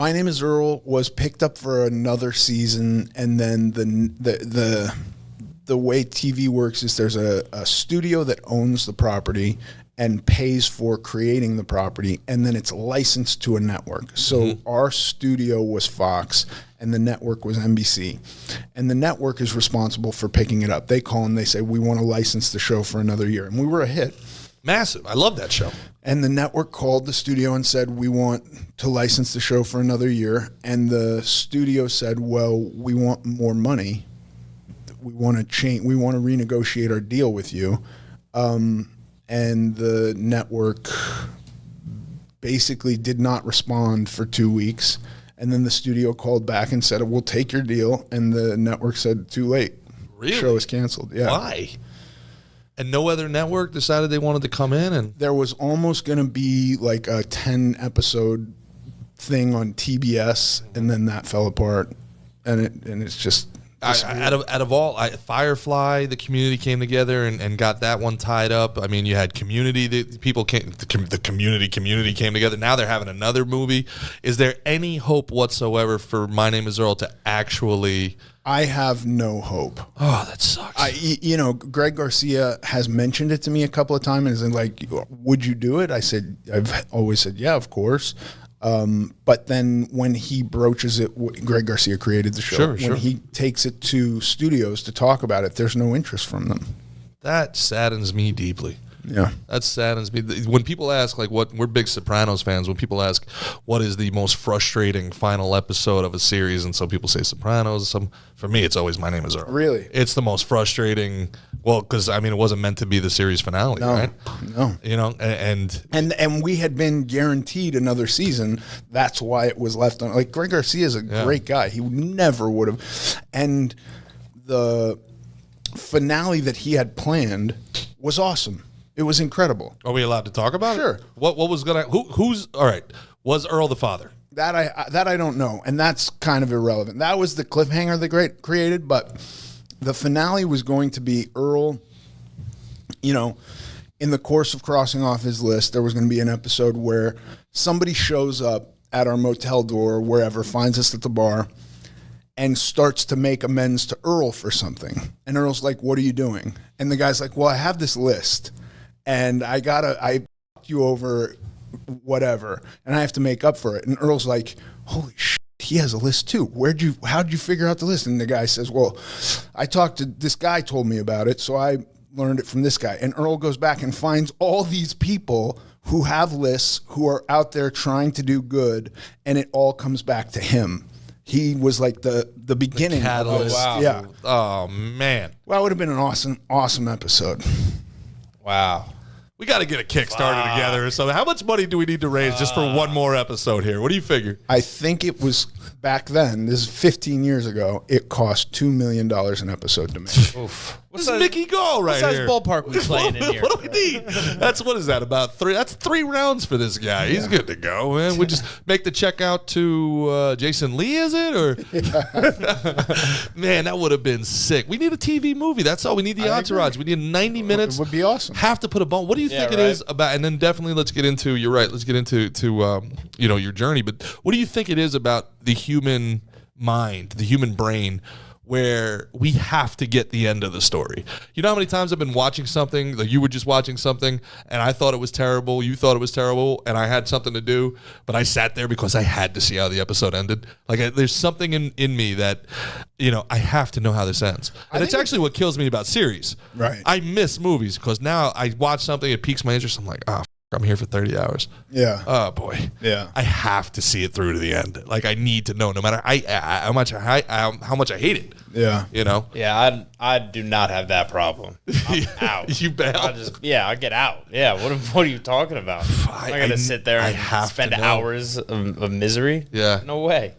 My Name Is Earl was picked up for another season, and then the way TV works is there's a studio that owns the property and pays for creating the property, and then it's licensed to a network. So our studio was Fox, and the network was NBC. And the network is responsible for picking it up. They call and they say, we want to license the show for another year. And we were a hit. Massive. I love that show. And the network called the studio and said, we want to license the show for another year. And the studio said, well, we want more money. We want to change. We want to renegotiate our deal with you. And the network basically did not respond for 2 weeks. And then the studio called back and said, we'll take your deal. And the network said, too late. Really? The show is canceled. Yeah. Why? And no other network decided they wanted to come in? And there was almost going to be like a 10-episode thing on TBS, and then that fell apart. And it's just... out of all, Firefly, the Community came together and got that one tied up. I mean, you had Community, the Community came together. Now they're having another movie. Is there any hope whatsoever for My Name Is Earl to actually... I have no hope. Oh, that sucks. Greg Garcia has mentioned it to me a couple of times, and like, would you do it? I've always said, yeah, of course. But then when he broaches it, Greg Garcia created the show. When he takes it to studios to talk about it, there's no interest from them. That saddens me deeply. Yeah. That saddens me. When people ask, like, we're big Sopranos fans, when people ask what is the most frustrating final episode of a series, and some people say Sopranos, for me, it's always My Name Is Earl. Really? It's the most frustrating, well, because, I mean, it wasn't meant to be the series finale, right? No. You know, and we had been guaranteed another season. That's why it was left on. Like, Greg Garcia is a great guy. He never would have. And the finale that he had planned was awesome. It was incredible. Are we allowed to talk about it? Sure. What was gonna? Who's all right? Was Earl the father? That I don't know, and that's kind of irrelevant. That was the cliffhanger that created, but the finale was going to be Earl. You know, in the course of crossing off his list, there was going to be an episode where somebody shows up at our motel door, or wherever, finds us at the bar, and starts to make amends to Earl for something. And Earl's like, "What are you doing?" And the guy's like, "Well, I have this list. And I fucked you over, whatever, and I have to make up for it." And Earl's like, "Holy shit, he has a list too. How'd you figure out the list?" And the guy says, "Well, I talked to this guy, told me about it, so I learned it from this guy." And Earl goes back and finds all these people who have lists, who are out there trying to do good, and it all comes back to him. He was like the beginning of this. Wow. Yeah. Oh man. Well, it would have been an awesome episode. Wow. We got to get a Kickstarter together or something. How much money do we need to raise just for one more episode here? What do you figure? I think it was back then, this is 15 years ago, it cost $2 million an episode to make. Oof. This is Mickey Gall right here. here. What size ballpark we playing in here? What do we need? What is that, about three? That's 3 rounds for this guy. He's good to go, man. We just make the check out to Jason Lee, is it? Or man, that would have been sick. We need a TV movie. That's all. We need the entourage. We need 90 minutes. It would be awesome. Have to put a bone. What do you think it is about? And then definitely let's get into, you're right, let's get into your journey. But what do you think it is about the human mind, the human brain, where we have to get the end of the story? You know how many times I've been watching something, like you were just watching something, and I thought it was terrible, you thought it was terrible, and I had something to do, but I sat there because I had to see how the episode ended. Like, there's something in me that, I have to know how this ends. And it's actually what kills me about series. Right. I miss movies because now I watch something, it piques my interest, I'm like, I'm here for 30 hours. Yeah. Oh boy. Yeah. I have to see it through to the end. Like, I need to know, no matter how much I hate it. Yeah. Yeah, I do not have that problem. I'm out. You bail? I get out. Yeah, what are you talking about? I'm not going to sit there and spend hours of misery. Yeah. No way.